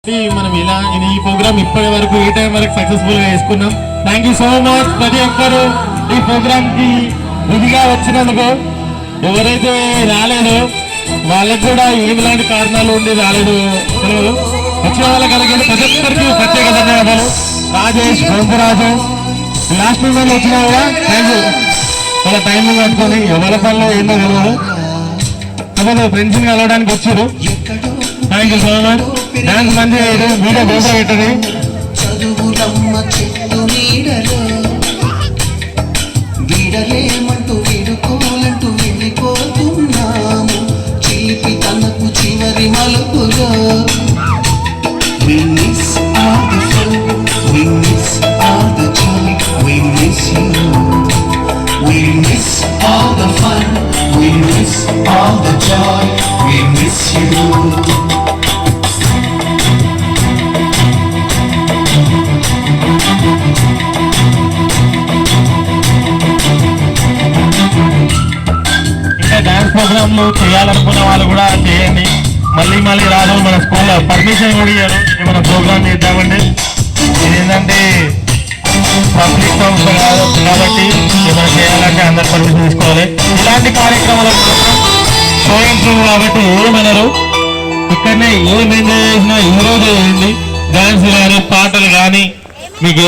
మనం ఇలా ఈ ప్రోగ్రామ్ ఇప్పటి వరకు ఈ టైం వరకు సక్సెస్ఫుల్ గా చేసుకున్నాం. థ్యాంక్ యూ సో మచ్ ప్రతి ఒక్కరు ఈ ప్రోగ్రామ్ కి విధిగా వచ్చినందుకు. ఎవరైతే రాలేదో వాళ్ళకు కూడా ఏమిలాంటి కారణాలు ఉండి రాలేదు తెలియదు. వచ్చిన వాళ్ళకి అలాగే ప్రతి ఒక్కరికి ప్రత్యేక ధన్యవాదాలు. రాజేష్, గొంతురాజు లాస్ట్ మూమెంట్ వచ్చినా కూడా థ్యాంక్ యూ. వాళ్ళ టైమింగ్ పట్టుకొని ఎవరి పనిలో ఏందో తెలియదు. అసలు ఫ్రెండ్స్ కలవడానికి వచ్చారు. Thank you so much. Dance మంచిగా వీడియో బోసా పెట్టండి. వీడలేమంటూ వీడుకోవాలంటూ వెళ్ళిపోతున్నాము చిలిపి తనకు చివరి మలుపులో. We miss all the fun, we miss all the joy, we miss you. We miss all the fun, we miss all the joy, we miss you. Dance ప్రోగ్రాంలు చేయాలనుకున్న వాళ్ళు కూడా చేయండి. మళ్ళీ రాదు. మన స్కూల్లో పర్మిషన్ కూడా ఇయ్యారు ఏమైనా ప్రోగ్రామ్ చేద్దామంటే. ఇదేంటంటే పబ్లిక్ సంస్థ కాదు కాబట్టి ఏమైనా చేయాలంటే అందరు పర్మిషన్ తీసుకోవాలి. ఇలాంటి కార్యక్రమాలు షోయింగ్స్ కాబట్టి ఏమనరు. ఇక్కడనే ఏం ఎంజాయ్ చేసినా ఈ రోజు చేయండి. డాన్స్ కానీ పాటలు కానీ మీకు